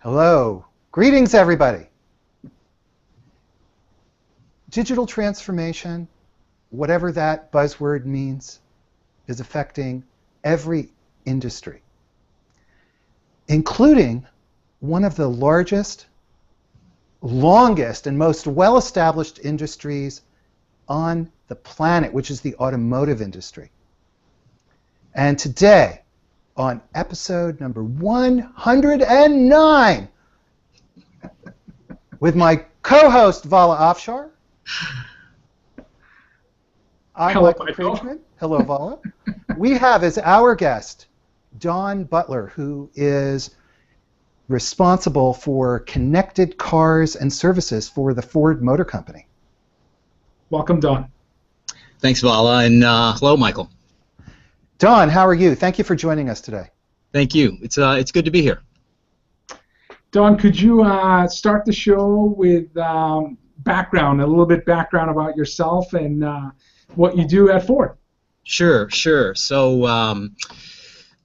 Hello. Greetings, everybody. Digital transformation, whatever that buzzword means, is affecting every industry, including one of the largest, longest, and most well-established industries on the planet, which is the automotive industry. And today, on episode number 109, with my co-host Vala Afshar, I'm Hello, Michael Krigsman. Hello, Vala. We have as our guest Don Butler, who is responsible for connected cars and services for the Ford Motor Company. Welcome, Don. Thanks, Vala, and hello, Michael. Don, how are you? Thank you for joining us today. Thank you. It's good to be here. Don, could you start the show with background, a little bit background about yourself and what you do at Ford? Sure. So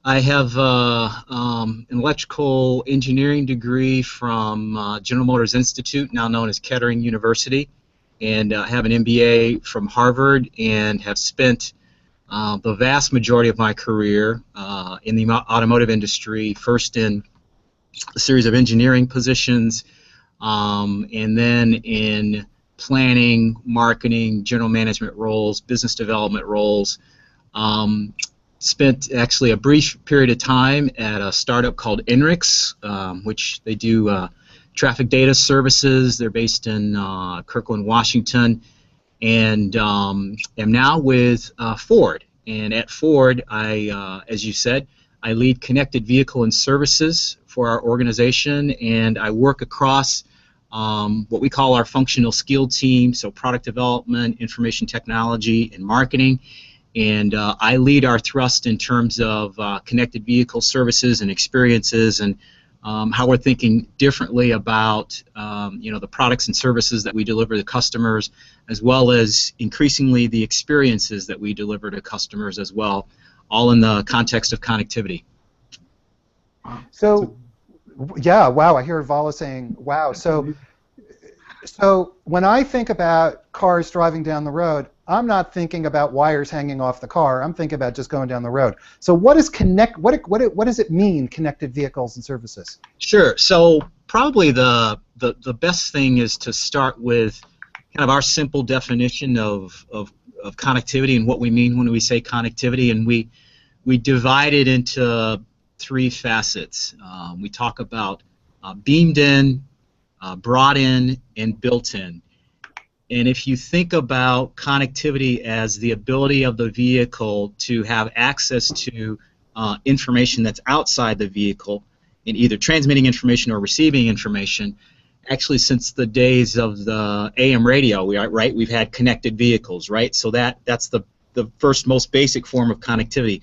I have an electrical engineering degree from General Motors Institute, now known as Kettering University, and I have an MBA from Harvard, and have spent the vast majority of my career in the automotive industry, first in a series of engineering positions, and then in planning, marketing, general management roles, business development roles. Spent actually a brief period of time at a startup called Enrix, which they do traffic data services. They're based in Kirkland, Washington, and am now with Ford. And at Ford, as you said, I lead connected vehicle and services for our organization, and I work across what we call our functional skill team, so product development, information technology, and marketing. And I lead our thrust in terms of connected vehicle services and experiences, and how we're thinking differently about the products and services that we deliver to customers, as well as increasingly the experiences that we deliver to customers as well, all in the context of connectivity. So, yeah, wow, I hear Vala saying, wow. So when I think about cars driving down the road, I'm not thinking about wires hanging off the car. I'm thinking about just going down the road. So what does what does it mean, connected vehicles and services? Sure. So probably the best thing is to start with kind of our simple definition of connectivity and what we mean when we say connectivity, and we divide it into three facets. We talk about beamed in, brought in, and built in. And if you think about connectivity as the ability of the vehicle to have access to information that's outside the vehicle, in either transmitting information or receiving information, actually since the days of the AM radio, we've had connected vehicles, right? So that's the first most basic form of connectivity,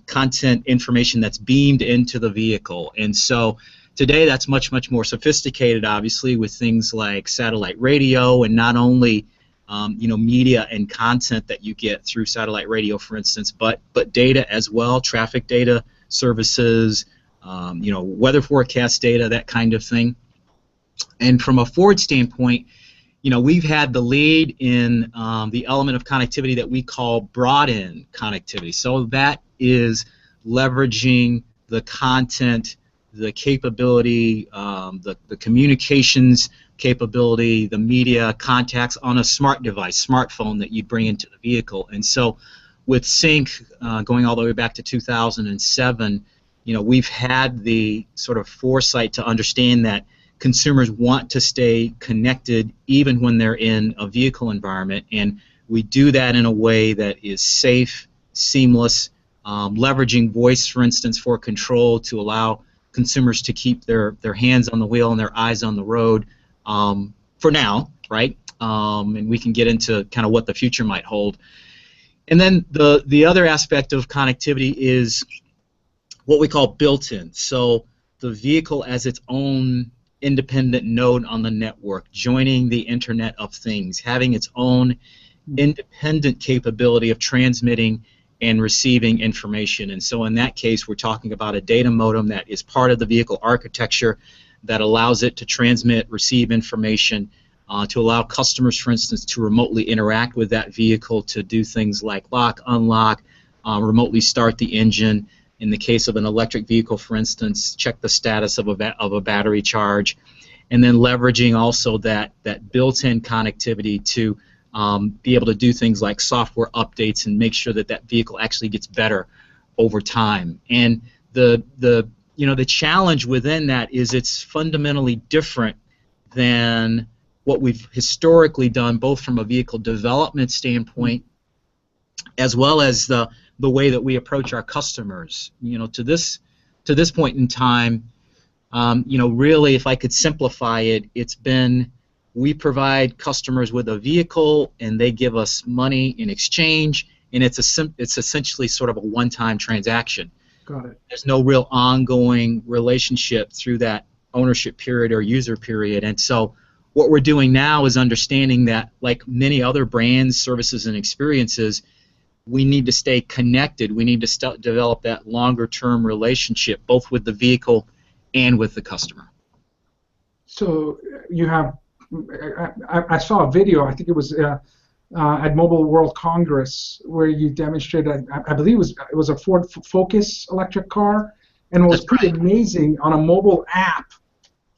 content information that's beamed into the vehicle. And so today that's much more sophisticated, obviously, with things like satellite radio, and not only media and content that you get through satellite radio, for instance, but data as well, traffic data services, weather forecast data, that kind of thing. And from a Ford standpoint, we've had the lead in the element of connectivity that we call brought-in connectivity. So that is leveraging the content, the capability, the communications capability, the media contacts on a smart device, smartphone that you bring into the vehicle. And so with Sync, going all the way back to 2007, we've had the sort of foresight to understand that consumers want to stay connected even when they're in a vehicle environment, and we do that in a way that is safe, seamless, leveraging voice, for instance, for control to allow consumers to keep their hands on the wheel and their eyes on the road for now, right? And we can get into kind of what the future might hold. And then the other aspect of connectivity is what we call built-in. So the vehicle as its own independent node on the network, joining the Internet of Things, having its own independent capability of transmitting and receiving information. And so in that case, we're talking about a data modem that is part of the vehicle architecture that allows it to transmit, receive information, to allow customers, for instance, to remotely interact with that vehicle to do things like lock, unlock, remotely start the engine. In the case of an electric vehicle, for instance, check the status of a battery charge, and then leveraging also that built-in connectivity to be able to do things like software updates and make sure that that vehicle actually gets better over time. And the challenge within that is it's fundamentally different than what we've historically done, both from a vehicle development standpoint as well as the way that we approach our customers. To this point in time, really, if I could simplify it, it's been we provide customers with a vehicle and they give us money in exchange, and it's essentially sort of a one-time transaction. Got it. There's no real ongoing relationship through that ownership period or user period. And so what we're doing now is understanding that, like many other brands, services, and experiences, we need to stay connected. We need to develop that longer-term relationship, both with the vehicle and with the customer. So you have, I saw a video, I think it was at Mobile World Congress, where you demonstrated, I believe it was a Ford Focus electric car, and it was pretty amazing on a mobile app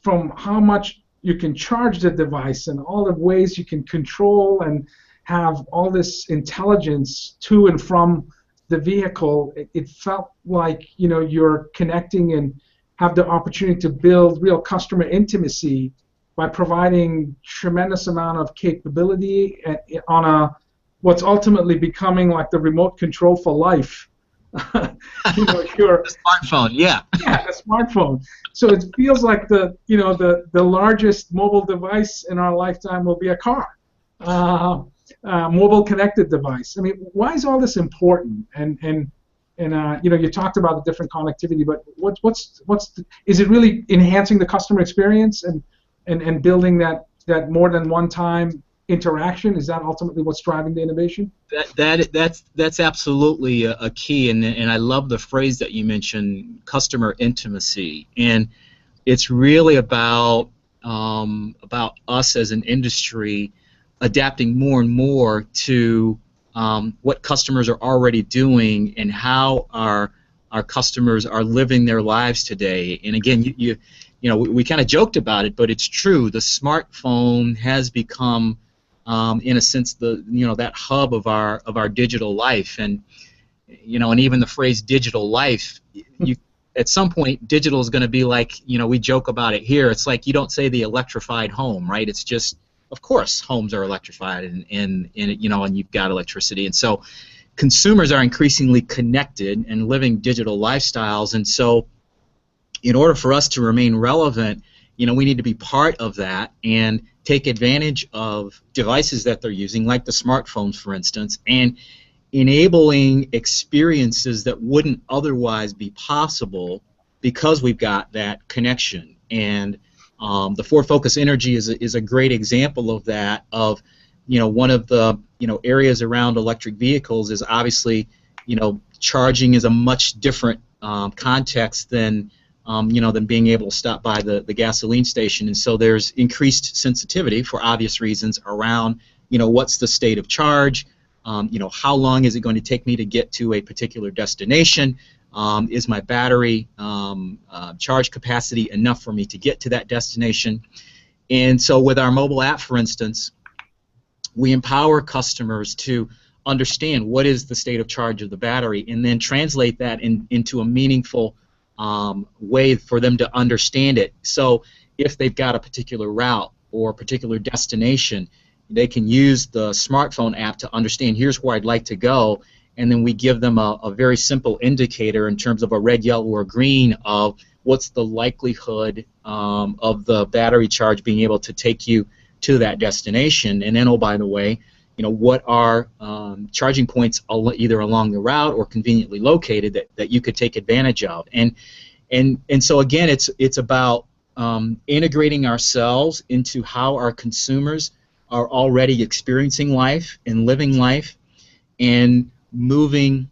from how much you can charge the device and all the ways you can control and have all this intelligence to and from the vehicle. It felt like you're connecting and have the opportunity to build real customer intimacy by providing tremendous amount of capability on what's ultimately becoming like the remote control for life. Your smartphone, yeah, a smartphone. So it feels like the largest mobile device in our lifetime will be a car, mobile connected device. I mean, why is all this important? And you talked about the different connectivity, but is it really enhancing the customer experience and building that more than one time interaction? Is that ultimately what's driving the innovation? That's absolutely a key, and I love the phrase that you mentioned, customer intimacy, and it's really about us as an industry adapting more and more to what customers are already doing and how our customers are living their lives today. And again, we kind of joked about it, but it's true. The smartphone has become, in a sense, that hub of our digital life, and even the phrase digital life. At some point, digital is going to be like, we joke about it here. It's like you don't say the electrified home, right? It's just, of course, homes are electrified, and you've got electricity, and so consumers are increasingly connected and living digital lifestyles, and so in order for us to remain relevant, we need to be part of that and take advantage of devices that they're using, like the smartphones, for instance, and enabling experiences that wouldn't otherwise be possible because we've got that connection. And the Ford Focus Energy is a great example of that. Of one of the areas around electric vehicles is obviously charging is a much different context than than being able to stop by the gasoline station, and so there's increased sensitivity for obvious reasons around what's the state of charge, how long is it going to take me to get to a particular destination, is my battery charge capacity enough for me to get to that destination. And so with our mobile app, for instance, we empower customers to understand what is the state of charge of the battery and then translate that into a meaningful way for them to understand it. So if they've got a particular route or a particular destination, they can use the smartphone app to understand, here's where I'd like to go, and then we give them a very simple indicator in terms of a red, yellow, or green of what's the likelihood of the battery charge being able to take you to that destination, and then, oh, by the way, what are charging points either along the route or conveniently located that you could take advantage of. And so again, it's about integrating ourselves into how our consumers are already experiencing life and living life, and moving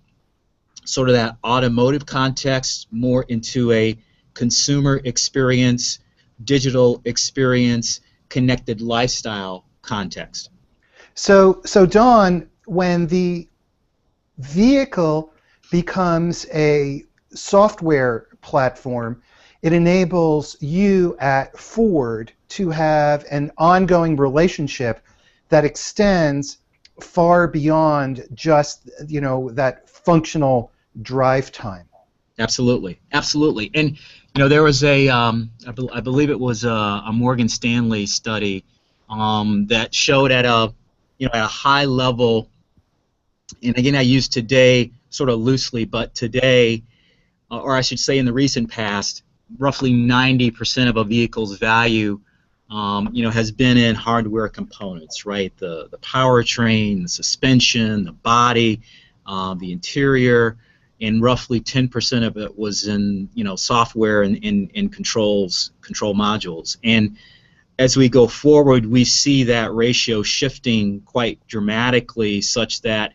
sort of that automotive context more into a consumer experience, digital experience, connected lifestyle context. So Don, when the vehicle becomes a software platform, it enables you at Ford to have an ongoing relationship that extends far beyond just, that functional drive time. Absolutely, absolutely. And there was I believe it was a Morgan Stanley study that showed at a high level. And again, I use today sort of loosely, but today, or I should say in the recent past, roughly 90% of a vehicle's value, has been in hardware components, right? The powertrain, the suspension, the body, the interior, and roughly 10% of it was in, software and control modules. And as we go forward, we see that ratio shifting quite dramatically, such that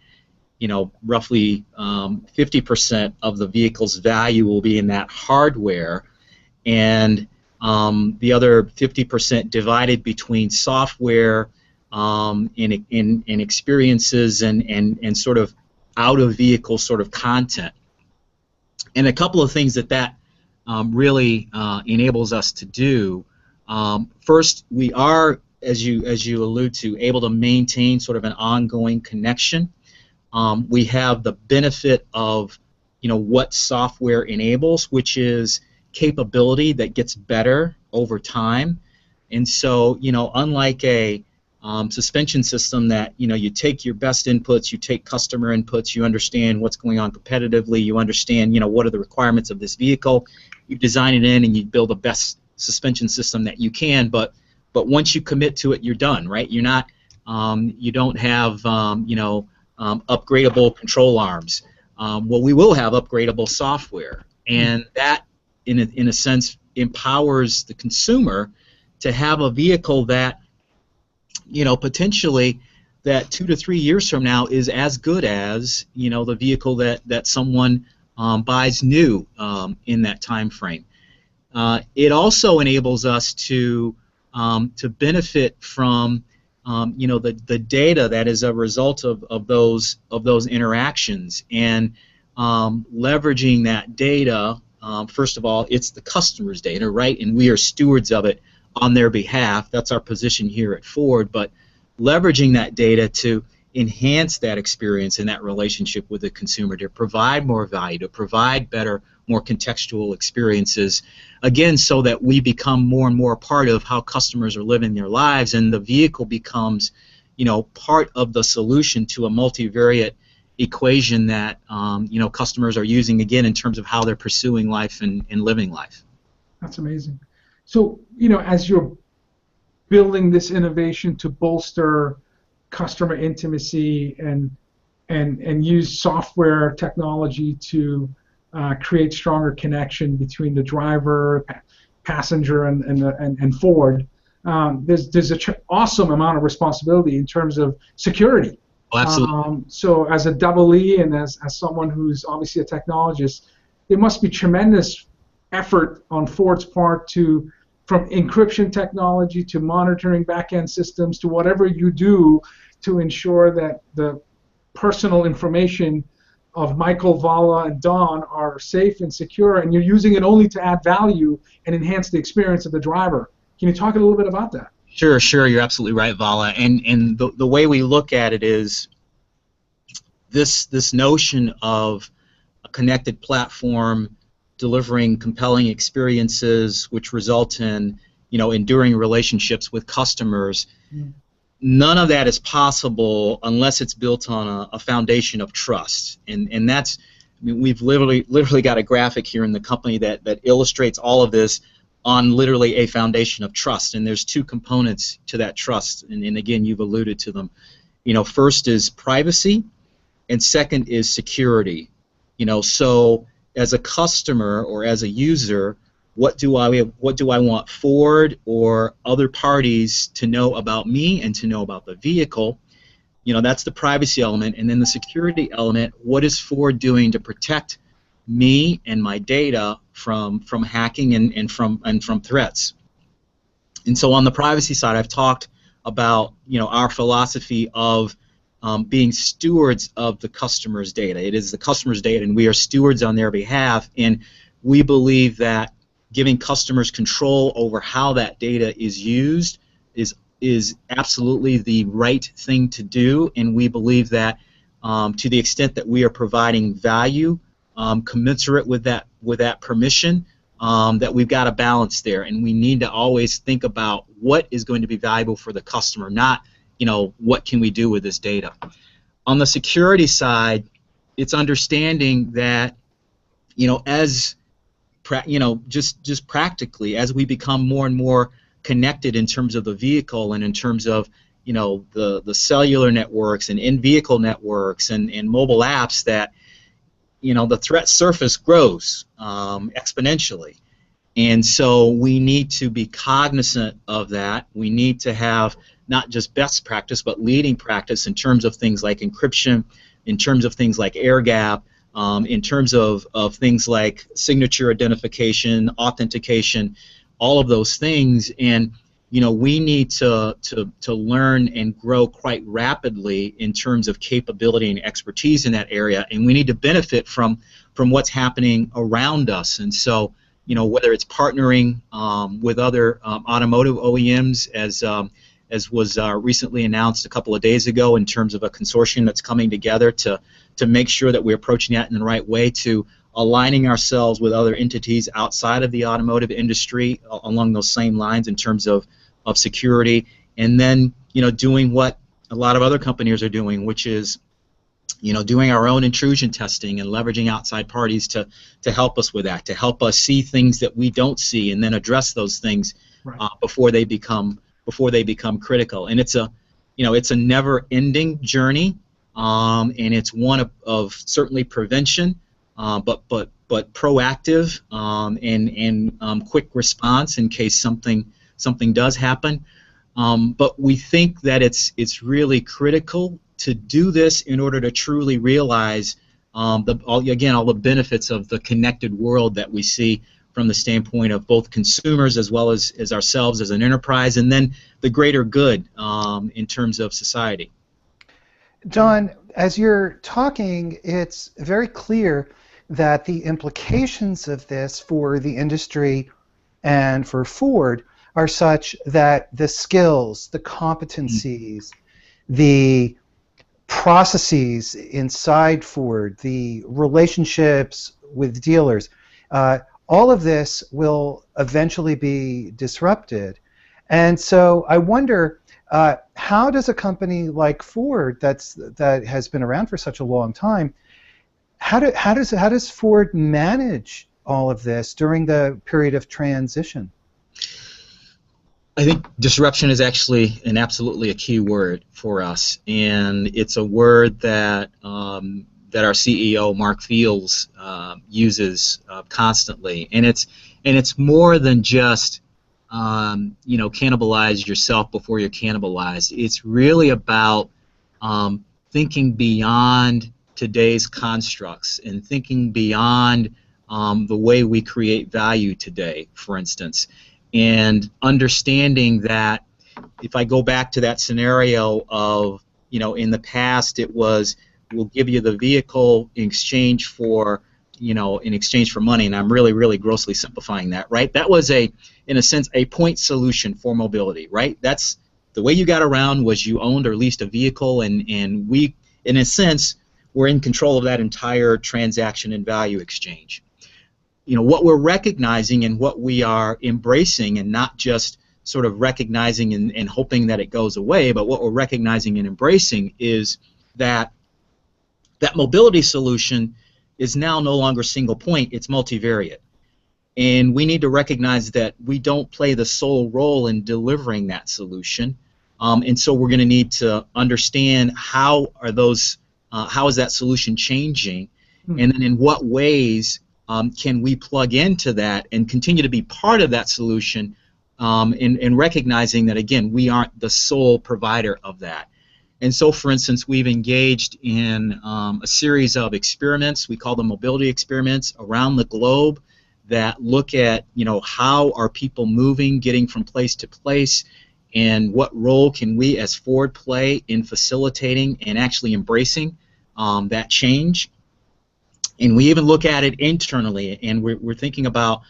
roughly 50% of the vehicle's value will be in that hardware, and the other 50% divided between software and experiences and sort of out-of-vehicle sort of content. And a couple of things that really enables us to do. First, we are, as you allude to, able to maintain sort of an ongoing connection. We have the benefit of what software enables, which is capability that gets better over time. And so unlike a suspension system that you take your best inputs, you take customer inputs, you understand what's going on competitively, you understand what are the requirements of this vehicle, you design it in and you build the best suspension system that you can. But once you commit to it, you're done, right? You're not you don't have upgradable control arms. Well, we will have upgradable software, and that, in a sense, empowers the consumer to have a vehicle that, potentially, that 2 to 3 years from now is as good as, the vehicle that someone buys new in that time frame. It also enables us to benefit from the data that is a result of those interactions, and leveraging that data. First of all, it's the customer's data, right? And we are stewards of it on their behalf. That's our position here at Ford. But leveraging that data to enhance that experience and that relationship with the consumer, to provide more value, to provide better, more contextual experiences, again, so that we become more and more a part of how customers are living their lives, and the vehicle becomes, part of the solution to a multivariate equation that, customers are using, again, in terms of how they're pursuing life and living life. That's amazing. So, as you're building this innovation to bolster customer intimacy and use software technology to create stronger connection between the driver, passenger, and Ford, there's an awesome amount of responsibility in terms of security. Oh, absolutely. So as a double E and as someone who's obviously a technologist, there must be tremendous effort on Ford's part from encryption technology to monitoring back-end systems to whatever you do to ensure that the personal information of Michael, Vala, and Don are safe and secure, and you're using it only to add value and enhance the experience of the driver. Can you talk a little bit about that? Sure. You're absolutely right, Vala. And the way we look at it is this notion of a connected platform delivering compelling experiences which result in enduring relationships with customers. None of that is possible unless it's built on a foundation of trust, and that's, we've literally got a graphic here in the company that illustrates all of this on literally a foundation of trust. And there's two components to that trust, and again, you've alluded to them. First is privacy, and second is security. So as a customer or as a user, what do I want Ford or other parties to know about me and to know about the vehicle? that's the privacy element, and then the security element. What is Ford doing to protect me and my data from hacking and from threats? And so on the privacy side, I've talked about our philosophy of being stewards of the customer's data. It is the customer's data, and we are stewards on their behalf. And we believe that giving customers control over how that data is used is absolutely the right thing to do. And we believe that to the extent that we are providing value commensurate with that permission, that we've got a balance there, and we need to always think about what is going to be valuable for the customer, not what can we do with this data. On the security side, it's understanding that just practically, as we become more and more connected in terms of the vehicle and in terms of the cellular networks and in-vehicle networks and mobile apps, that the threat surface grows exponentially. And so we need to be cognizant of that. We need to have not just best practice, but leading practice in terms of things like encryption, in terms of things like air gap, in terms of things like signature identification, authentication, all of those things. And we need to learn and grow quite rapidly in terms of capability and expertise in that area, and we need to benefit from what's happening around us. And so, whether it's partnering with other automotive OEMs, as was recently announced a couple of days ago, in terms of a consortium that's coming together to make sure that we're approaching that in the right way, to aligning ourselves with other entities outside of the automotive industry along those same lines in terms of security, and then doing what a lot of other companies are doing, which is doing our own intrusion testing and leveraging outside parties to help us with that, to help us see things that we don't see, and then address those things before they become critical. And it's a never-ending journey, and it's one of certainly prevention, but proactive and quick response in case something does happen. But we think that it's really critical to do this in order to truly realize all the benefits of the connected world that we see from the standpoint of both consumers as well as ourselves as an enterprise, and then the greater good in terms of society. Don, as you're talking, it's very clear that the implications of this for the industry and for Ford are such that the skills, the competencies, the processes inside Ford, the relationships with dealers, all of this will eventually be disrupted. And so I wonder, how does a company like Ford that has been around for such a long time, how does Ford manage all of this during the period of transition? I think disruption is actually absolutely a key word for us, and it's a word that that our CEO Mark Fields uses constantly, and it's more than just cannibalize yourself before you're cannibalized. It's really about thinking beyond today's constructs and thinking beyond the way we create value today, for instance. And understanding that if I go back to that scenario of, in the past it was, we'll give you the vehicle in exchange for, money, and I'm really grossly simplifying that, right? That was in a sense, a point solution for mobility, right? That's the way you got around, was you owned or leased a vehicle, and we, in a sense, were in control of that entire transaction and value exchange. What we're recognizing and what we are embracing, and not just sort of recognizing and hoping that it goes away, but what we're recognizing and embracing is that mobility solution is now no longer single point, it's multivariate. And we need to recognize that we don't play the sole role in delivering that solution, and so we're going to need to understand how is that solution changing, and then in what ways can we plug into that and continue to be part of that solution, in recognizing that, again, we aren't the sole provider of that. And so, for instance, we've engaged in a series of experiments. We call them mobility experiments around the globe that look at, how are people moving, getting from place to place, and what role can we as Ford play in facilitating and actually embracing that change. And we even look at it internally, and we're thinking about,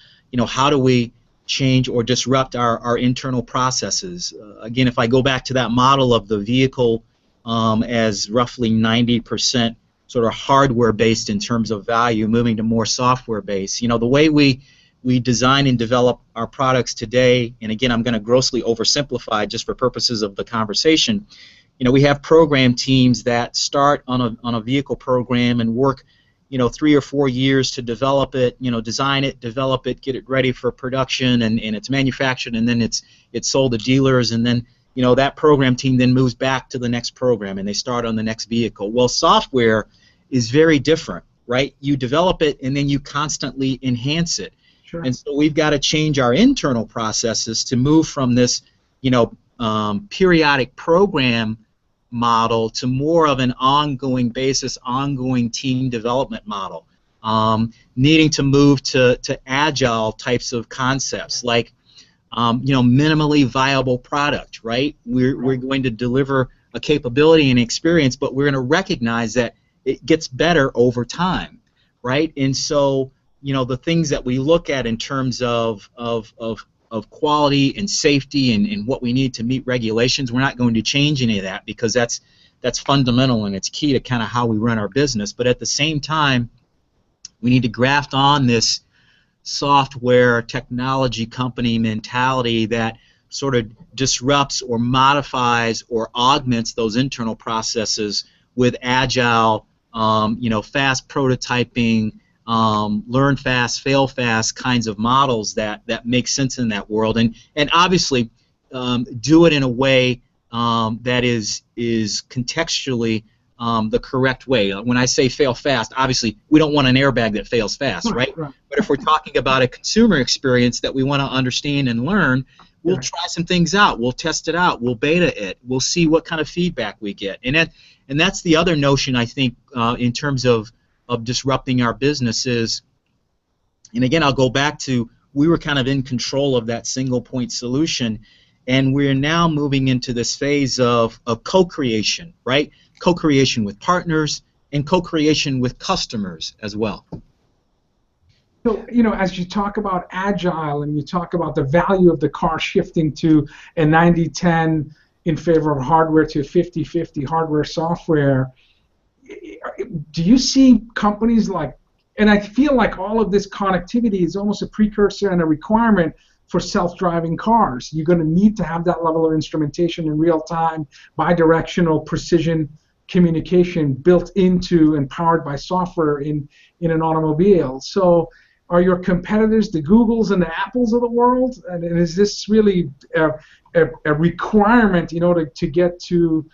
how do we change or disrupt our internal processes. Again, if I go back to that model of the vehicle as roughly 90% sort of hardware-based in terms of value, moving to more software-based. The way we design and develop our products today, and again, I'm going to grossly oversimplify just for purposes of the conversation. We have program teams that start on a vehicle program and work 3 or 4 years to develop it, design it, develop it, get it ready for production, and it's manufactured, and then it's sold to dealers, and then that program team then moves back to the next program, and they start on the next vehicle. Well, software is very different, right? You develop it, and then you constantly enhance it. Sure. And so we've got to change our internal processes to move from this, periodic program model to more of an ongoing basis, ongoing team development model, needing to move to agile types of concepts like minimally viable product, right? We're going to deliver a capability and experience, but we're going to recognize that it gets better over time, right? And so the things that we look at in terms of quality and safety and what we need to meet regulations, we're not going to change any of that because that's fundamental and it's key to kind of how we run our business. But at the same time, we need to graft on this software technology company mentality that sort of disrupts or modifies or augments those internal processes with agile, fast prototyping, learn fast, fail fast kinds of models that make sense in that world, and obviously do it in a way that is contextually the correct way. When I say fail fast, obviously we don't want an airbag that fails fast, right? But if we're talking about a consumer experience that we want to understand and learn, we'll try some things out, we'll test it out, we'll beta it, we'll see what kind of feedback we get, and that's the other notion I think in terms of disrupting our businesses. And again, I'll go back to we were kind of in control of that single point solution, and we're now moving into this phase of co-creation, right? Co-creation with partners and co-creation with customers as well. So, as you talk about agile and you talk about the value of the car shifting to a 90-10 in favor of hardware to 50-50 hardware software, do you see companies like, and I feel like all of this connectivity is almost a precursor and a requirement for self-driving cars. You're going to need to have that level of instrumentation in real time, bidirectional precision communication built into and powered by software in an automobile. So are your competitors the Googles and the Apples of the world? And is this really a requirement in order to get to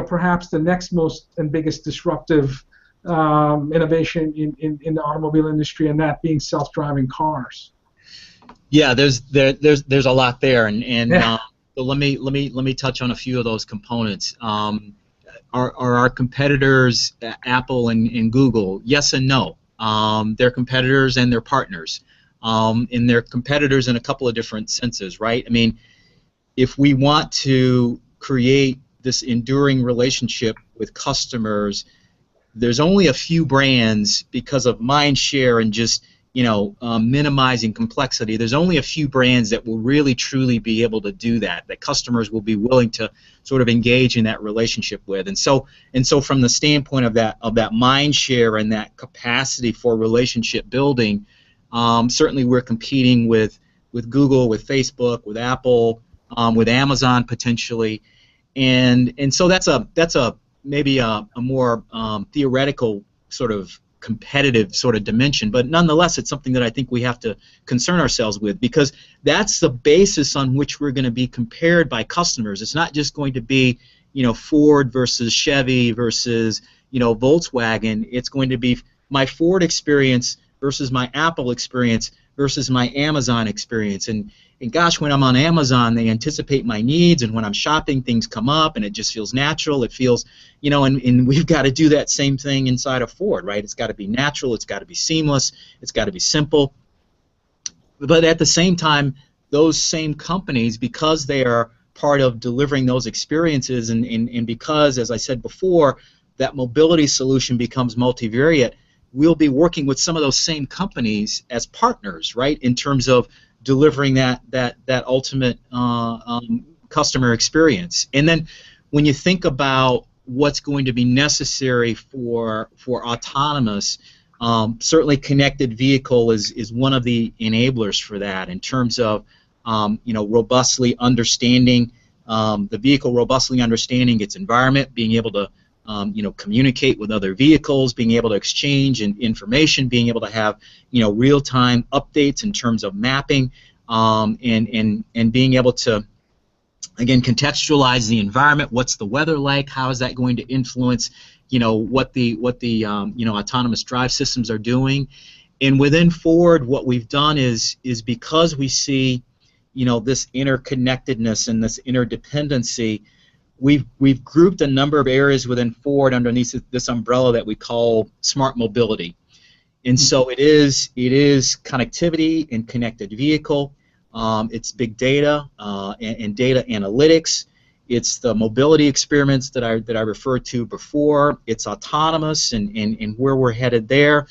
perhaps the next most and biggest disruptive innovation in the automobile industry, and that being self-driving cars? Yeah, there's a lot there, and so let me touch on a few of those components. Are our competitors Apple and Google? Yes and no. They're competitors and they're partners, and they're competitors in a couple of different senses, right? I mean, if we want to create this enduring relationship with customers, there's only a few brands, because of mind share and just minimizing complexity. There's only a few brands that will really truly be able to do that customers will be willing to sort of engage in that relationship with. And so from the standpoint of that mind share and that capacity for relationship building, certainly we're competing with Google, with Facebook, with Apple, with Amazon potentially. And so that's maybe a more theoretical sort of competitive sort of dimension, but nonetheless it's something that I think we have to concern ourselves with, because that's the basis on which we're going to be compared by customers. It's not just going to be Ford versus Chevy versus Volkswagen. It's going to be my Ford experience versus my Apple experience versus my Amazon experience. And gosh, when I'm on Amazon, they anticipate my needs, and when I'm shopping, things come up, and it just feels natural. It feels, and we've got to do that same thing inside of Ford, right? It's got to be natural, it's got to be seamless, it's got to be simple. But at the same time, those same companies, because they are part of delivering those experiences, and because, as I said before, that mobility solution becomes multivariate, we'll be working with some of those same companies as partners, right, in terms of delivering that ultimate customer experience. And then when you think about what's going to be necessary for autonomous, certainly connected vehicle is one of the enablers for that, in terms of robustly understanding the vehicle, robustly understanding its environment, being able to communicate with other vehicles, being able to exchange information, being able to have real-time updates in terms of mapping, and being able to, again, contextualize the environment. What's the weather like? How is that going to influence what the autonomous drive systems are doing? And within Ford, what we've done is because we see this interconnectedness and this interdependency, we've grouped a number of areas within Ford underneath this umbrella that we call smart mobility. And so it is connectivity and connected vehicle. It's big data and data analytics. It's the mobility experiments that I referred to before. It's autonomous and where we're headed there,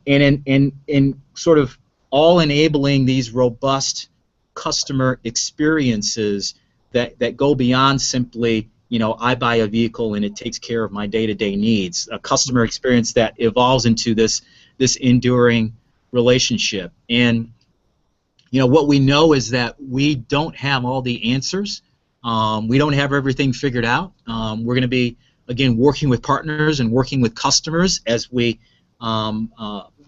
and in sort of all enabling these robust customer experiences that go beyond simply, I buy a vehicle and it takes care of my day-to-day needs. A customer experience that evolves into this enduring relationship. And what we know is that we don't have all the answers. We don't have everything figured out. We're going to be, again, working with partners and working with customers as we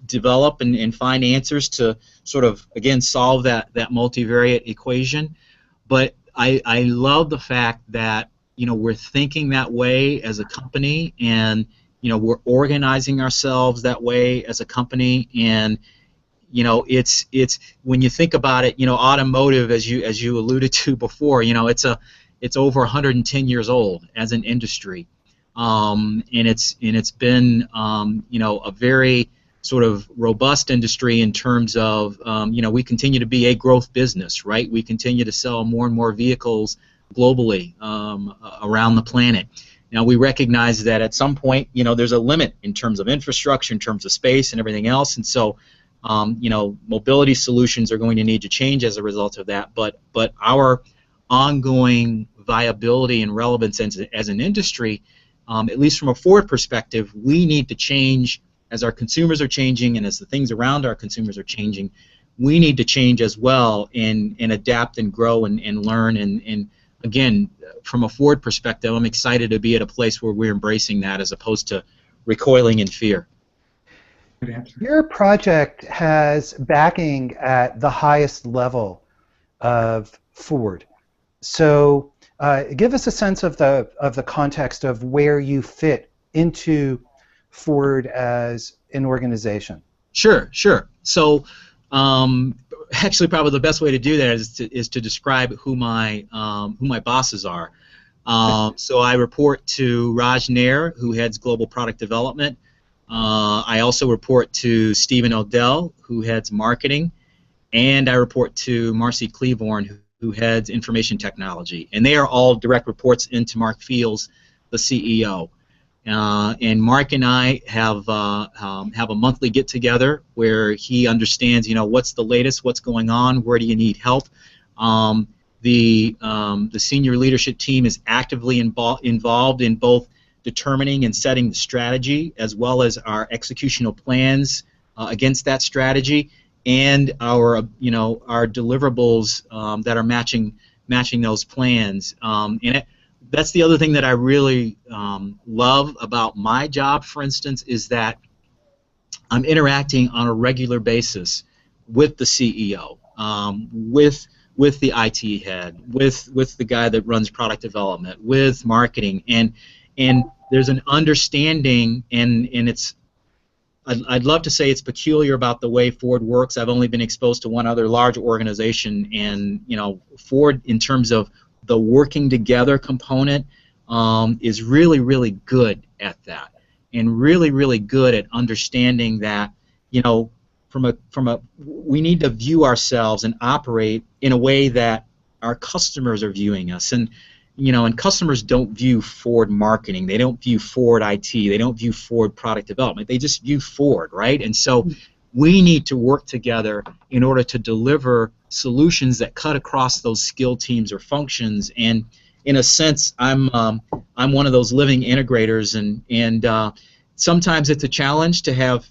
develop and find answers to sort of, again, solve that multivariate equation. But I love the fact that we're thinking that way as a company, and we're organizing ourselves that way as a company. And it's when you think about it, automotive, as you alluded to before, it's over 110 years old as an industry, and it's been a very sort of robust industry in terms of we continue to be a growth business, right? We continue to sell more and more vehicles globally around the planet. Now, we recognize that at some point, there's a limit in terms of infrastructure, in terms of space and everything else, and so mobility solutions are going to need to change as a result of that. But our ongoing viability and relevance as an industry, at least from a Ford perspective, we need to change as our consumers are changing and as the things around our consumers are changing. We need to change as well and adapt and grow and learn. And again, from a Ford perspective, I'm excited to be at a place where we're embracing that as opposed to recoiling in fear. Your project has backing at the highest level of Ford. So give us a sense of the context of where you fit into Ford as an organization. Sure. So actually, probably the best way to do that is to describe who my bosses are. So I report to Raj Nair, who heads Global Product Development. I also report to Stephen Odell, who heads Marketing, and I report to Marcy Cleaborn, who heads Information Technology. And they are all direct reports into Mark Fields, the CEO. And Mark and I have a monthly get-together where he understands, what's the latest, what's going on, where do you need help. The senior leadership team is actively involved in both determining and setting the strategy, as well as our executional plans against that strategy, and our deliverables that are matching those plans. That's the other thing that I really love about my job, for instance, is that I'm interacting on a regular basis with the CEO, with the IT head, with the guy that runs product development, with marketing, and there's an understanding, and it's I'd love to say it's peculiar about the way Ford works. I've only been exposed to one other large organization, and Ford, in terms of the working together component, is really, really good at that, and really, really good at understanding that we need to view ourselves and operate in a way that our customers are viewing us. And customers don't view Ford marketing, they don't view Ford IT, they don't view Ford product development, they just view Ford, right? And so we need to work together in order to deliver solutions that cut across those skill teams or functions. And in a sense, I'm one of those living integrators, and sometimes it's a challenge to have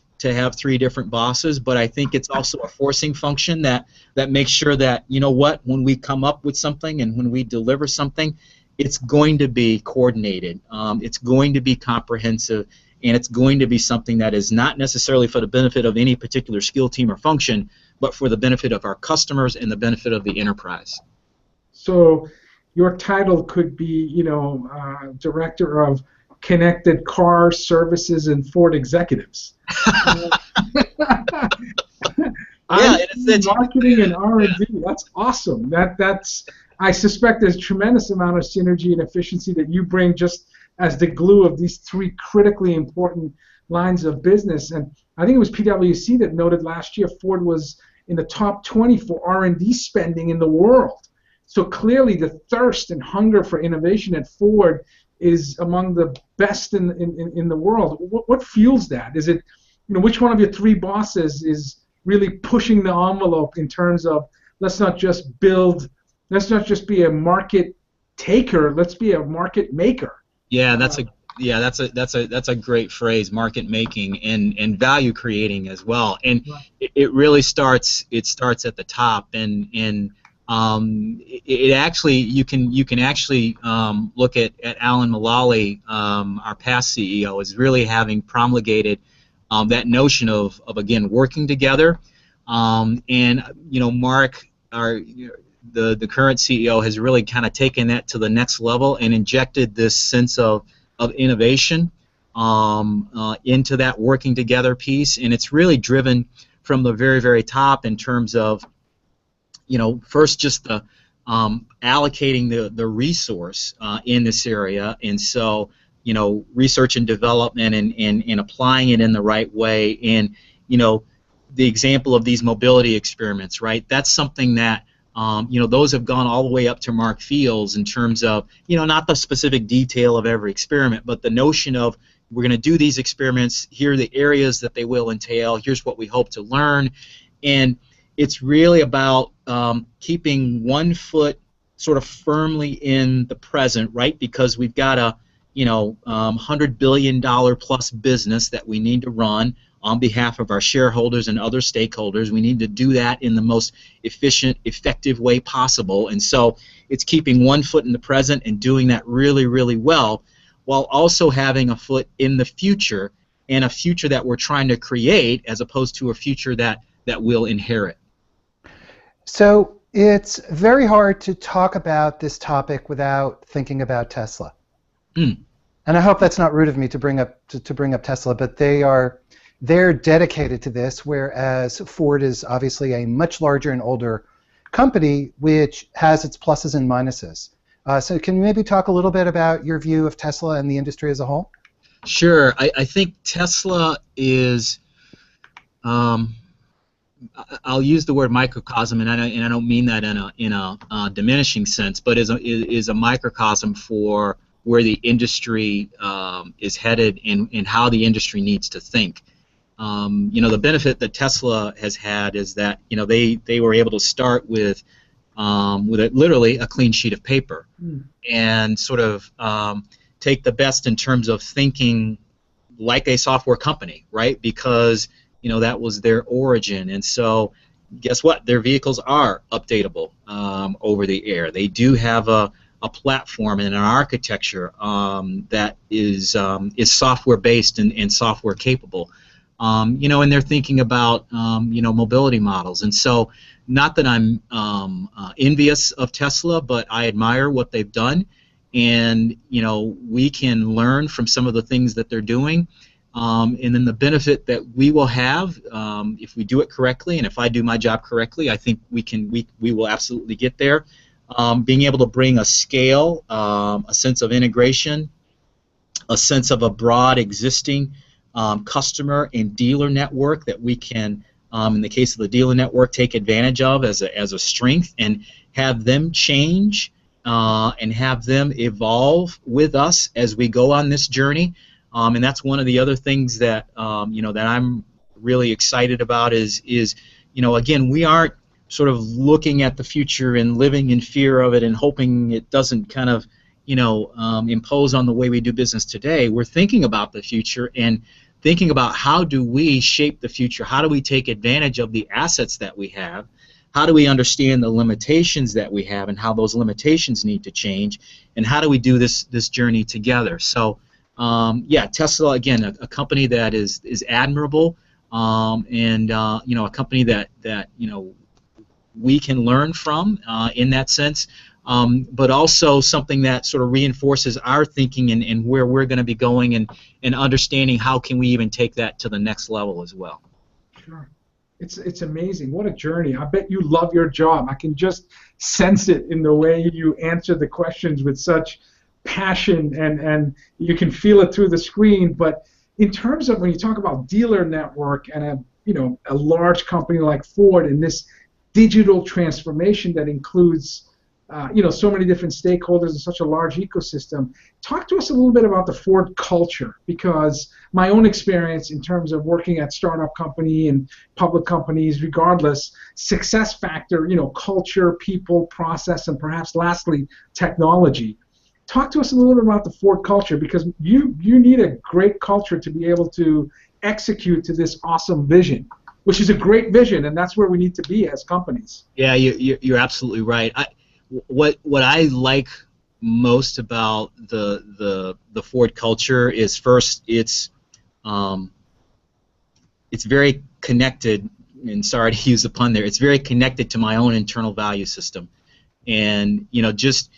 three different bosses, but I think it's also a forcing function that makes sure that, when we come up with something and when we deliver something, it's going to be coordinated, it's going to be comprehensive, and it's going to be something that is not necessarily for the benefit of any particular skill team or function, but for the benefit of our customers and the benefit of the enterprise. So your title could be, Director of Connected Car Services and Ford Executives. It's marketing and R&D. That's awesome. That's. I suspect there's a tremendous amount of synergy and efficiency that you bring just as the glue of these three critically important lines of business. And I think it was PwC that noted last year Ford was in the top 20 for R&D spending in the world. So clearly the thirst and hunger for innovation at Ford is among the best in the world. What fuels that? Is it, which one of your three bosses is really pushing the envelope in terms of let's not just be a market taker, let's be a market maker? Yeah, that's a great phrase, market making and value creating as well. And it really starts at the top, and it actually you can actually look at Alan Mulally, our past CEO, as really having promulgated that notion of again working together, and Mark, the current CEO, has really kind of taken that to the next level and injected this sense of innovation into that working together piece, and it's really driven from the very, very top in terms of first just the allocating the resource in this area, and so research and development and applying it in the right way, and the example of these mobility experiments, right? That's something that those have gone all the way up to Mark Fields in terms of not the specific detail of every experiment, but the notion of we're going to do these experiments, here are the areas that they will entail, here's what we hope to learn, and it's really about keeping one foot sort of firmly in the present, right? Because we've got a $100 billion plus business that we need to run on behalf of our shareholders and other stakeholders. We need to do that in the most efficient, effective way possible, and so it's keeping one foot in the present and doing that really, really well, while also having a foot in the future, and a future that we're trying to create as opposed to a future that we'll inherit. So it's very hard to talk about this topic without thinking about Tesla. And I hope that's not rude of me to bring up Tesla, but they're dedicated to this, whereas Ford is obviously a much larger and older company which has its pluses and minuses. So can you maybe talk a little bit about your view of Tesla and the industry as a whole? Sure. I think Tesla is, I'll use the word microcosm, and I don't mean that in a diminishing sense, but is a microcosm for where the industry is headed and how the industry needs to think. The benefit that Tesla has had is that they were able to start with literally a clean sheet of paper, and sort of take the best in terms of thinking like a software company, right? Because that was their origin, and so guess what? Their vehicles are updatable over the air. They do have a platform and an architecture that is software based and software capable. And they're thinking about mobility models, and so not that I'm envious of Tesla, but I admire what they've done, and we can learn from some of the things that they're doing. And then the benefit that we will have if we do it correctly, and if I do my job correctly, I think we will absolutely get there. Being able to bring a scale, a sense of integration, a sense of a broad existing customer and dealer network that we can, in the case of the dealer network, take advantage of as a strength, and have them change and have them evolve with us as we go on this journey. And that's one of the other things that that I'm really excited about is again, we aren't sort of looking at the future and living in fear of it and hoping it doesn't kind of impose on the way we do business today. We're thinking about the future and thinking about how do we shape the future, how do we take advantage of the assets that we have, how do we understand the limitations that we have and how those limitations need to change, and how do we do this journey together. So yeah, Tesla, again, a company that is admirable, and a company that we can learn from in that sense, but also something that sort of reinforces our thinking and where we're going to be going, and understanding how can we even take that to the next level as well. Sure. It's amazing. What a journey. I bet you love your job. I can just sense it in the way you answer the questions with such passion, and you can feel it through the screen. But in terms of when you talk about dealer network and a large company like Ford and this digital transformation that includes so many different stakeholders in such a large ecosystem, talk to us a little bit about the Ford culture, because my own experience in terms of working at startup company and public companies, regardless, success factor, culture, people, process, and perhaps lastly, technology. Talk to us a little bit about the Ford culture, because you need a great culture to be able to execute to this awesome vision, which is a great vision, and that's where we need to be as companies. Yeah, you're absolutely right. What I like most about the Ford culture is, first, it's very connected, and sorry to use the pun there, it's very connected to my own internal value system, and just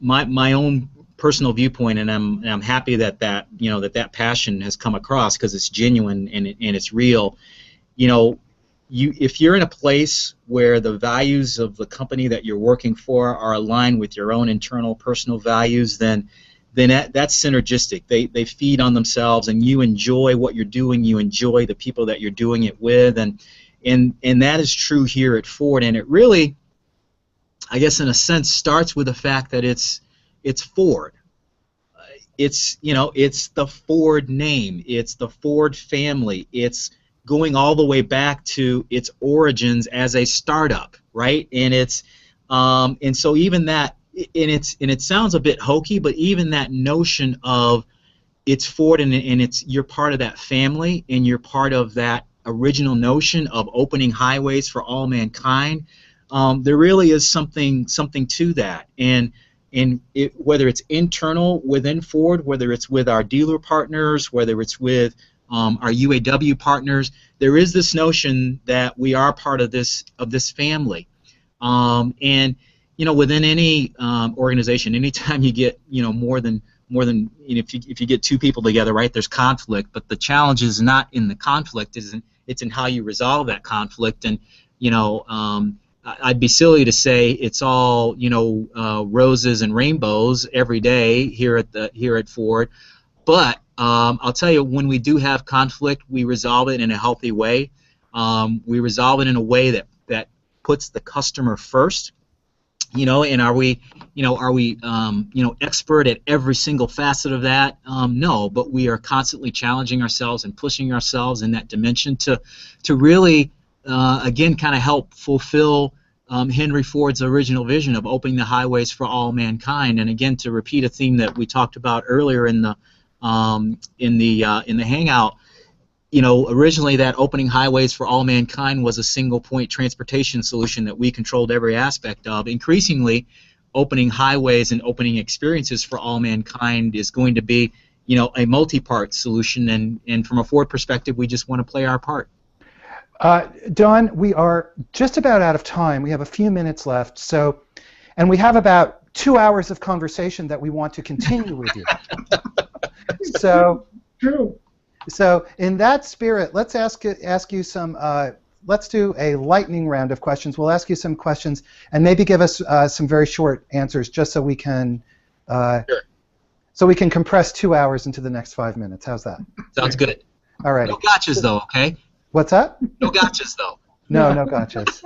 my own personal viewpoint, and I'm happy that passion has come across, because it's genuine and it's real. If you're in a place where the values of the company that you're working for are aligned with your own internal personal values, then that's synergistic. They feed on themselves, and you enjoy what you're doing. You enjoy the people that you're doing it with, and that is true here at Ford. And it really, I guess, in a sense, starts with the fact that it's Ford. It's the Ford name. It's the Ford family. It's going all the way back to its origins as a startup, right? And it's and so even that, and it sounds a bit hokey, but even that notion of it's Ford and you're part of that family, and you're part of that original notion of opening highways for all mankind. There really is something to that, and whether it's internal within Ford, whether it's with our dealer partners, whether it's with our UAW partners, there is this notion that we are part of this family, and within any organization, anytime you get more than if you get two people together, right, there's conflict, but the challenge is not in the conflict, it's in how you resolve that conflict. And I'd be silly to say it's all roses and rainbows every day here at Ford, but I'll tell you, when we do have conflict, we resolve it in a healthy way. We resolve it in a way that puts the customer first. And are we expert at every single facet of that? No, but we are constantly challenging ourselves and pushing ourselves in that dimension to really again kind of help fulfill Henry Ford's original vision of opening the highways for all mankind. And again, to repeat a theme that we talked about earlier in the hangout, originally that opening highways for all mankind was a single point transportation solution that we controlled every aspect of. Increasingly, opening highways and opening experiences for all mankind is going to be, a multi-part solution, and from a Ford perspective, we just want to play our part. Don, we are just about out of time. We have a few minutes left, and we have about 2 hours of conversation that we want to continue with you. So true. So in that spirit, let's ask you some. Let's do a lightning round of questions. We'll ask you some questions and maybe give us some very short answers, just so we can Sure. so we can compress 2 hours into the next 5 minutes. How's that? Sounds good. All right. No gotchas, though, okay? What's that? No gotchas, though. No, no gotchas.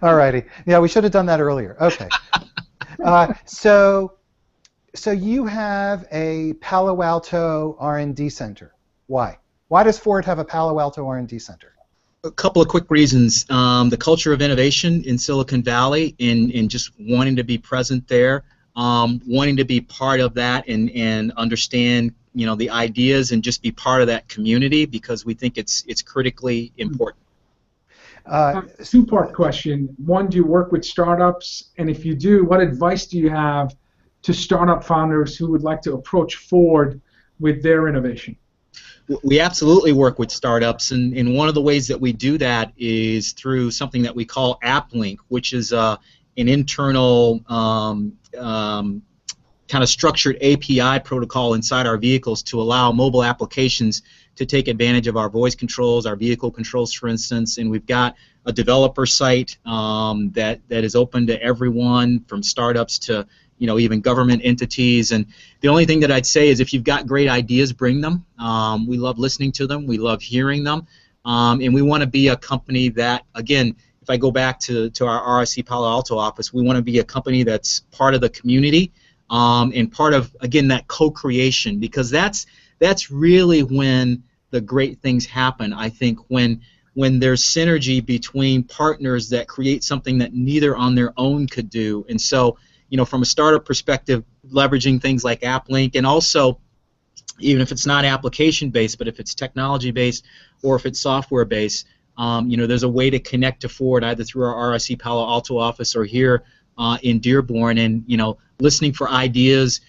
All righty. Yeah, we should have done that earlier. Okay. So you have a Palo Alto R&D center. Why? Why does Ford have a Palo Alto R&D center? A couple of quick reasons. The culture of innovation in Silicon Valley, in just wanting to be present there, wanting to be part of that and understand, the ideas and just be part of that community, because we think it's critically important. Two-part question. One, do you work with startups? And if you do, what advice do you have to startup founders who would like to approach Ford with their innovation? We absolutely work with startups, and one of the ways that we do that is through something that we call AppLink, which is an internal kind of structured API protocol inside our vehicles to allow mobile applications to take advantage of our voice controls, our vehicle controls, for instance. And we've got a developer site that is open to everyone, from startups to even government entities. And the only thing that I'd say is, if you've got great ideas, bring them. We love listening to them. We love hearing them. And we want to be a company that, again, if I go back to our RSC Palo Alto office, we want to be a company that's part of the community and part of, again, that co-creation, because that's really when the great things happen. I think when there's synergy between partners that create something that neither on their own could do. And so, from a startup perspective, leveraging things like AppLink, and also, even if it's not application-based, but if it's technology-based or if it's software-based, there's a way to connect to Ford either through our RSC Palo Alto office or here in Dearborn, and listening for ideas,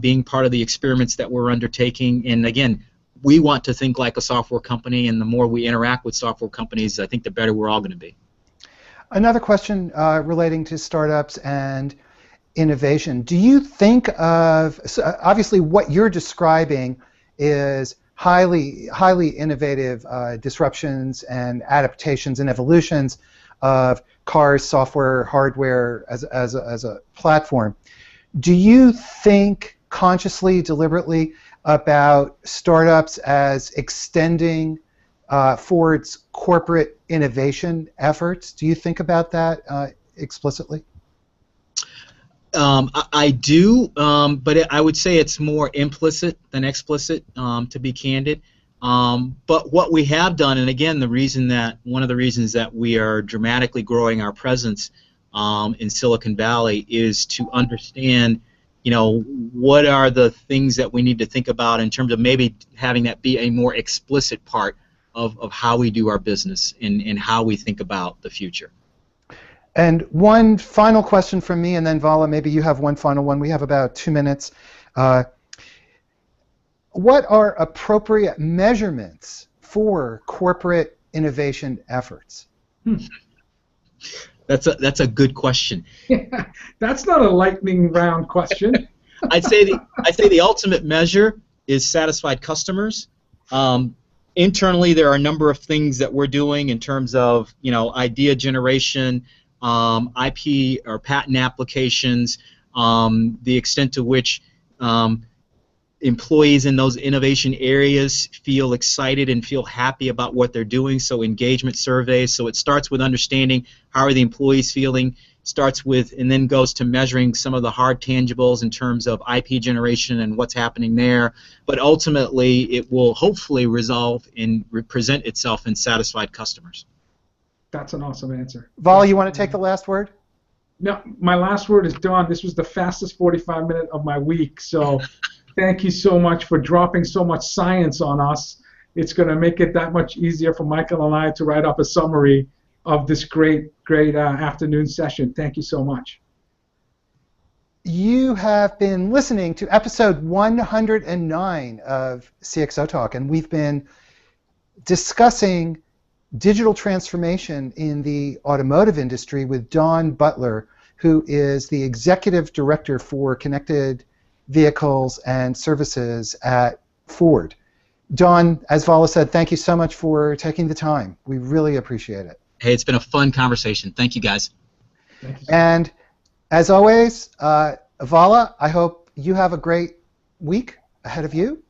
being part of the experiments that we're undertaking. And again, we want to think like a software company, and the more we interact with software companies, I think the better we're all going to be. Another question relating to startups and innovation. Do you think of, so obviously what you're describing is highly innovative disruptions and adaptations and evolutions of cars, software, hardware as a platform. Do you think consciously, deliberately about startups as extending Ford's corporate innovation efforts? Do you think about that explicitly? I do, but I would say it's more implicit than explicit, to be candid. But what we have done, and again, one of the reasons that we are dramatically growing our presence in Silicon Valley is to understand, what are the things that we need to think about in terms of maybe having that be a more explicit part of how we do our business and how we think about the future. And one final question from me, and then Vala, maybe you have one final one. We have about 2 minutes. What are appropriate measurements for corporate innovation efforts? That's a good question. That's not a lightning round question. I'd say the ultimate measure is satisfied customers. Internally, there are a number of things that we're doing in terms of idea generation, IP or patent applications, the extent to which employees in those innovation areas feel excited and feel happy about what they're doing, so engagement surveys. So it starts with understanding how are the employees feeling, starts with and then goes to measuring some of the hard tangibles in terms of IP generation and what's happening there. But ultimately, it will hopefully resolve and present itself in satisfied customers. That's an awesome answer. Vala, you want to take the last word? No, my last word is done. This was the fastest 45 minutes of my week, so thank you so much for dropping so much science on us. It's going to make it that much easier for Michael and I to write up a summary of this great afternoon session. Thank you so much. You have been listening to episode 109 of CXOTalk, and we've been discussing digital transformation in the automotive industry with Don Butler, who is the Executive Director for Connected Vehicles and Services at Ford. John, as Vala said, thank you so much for taking the time. We really appreciate it. Hey, it's been a fun conversation. Thank you, guys. Thank you. And as always, Vala, I hope you have a great week ahead of you.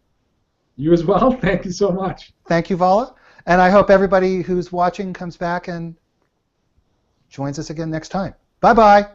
You as well. Thank you so much. Thank you, Vala. And I hope everybody who's watching comes back and joins us again next time. Bye-bye.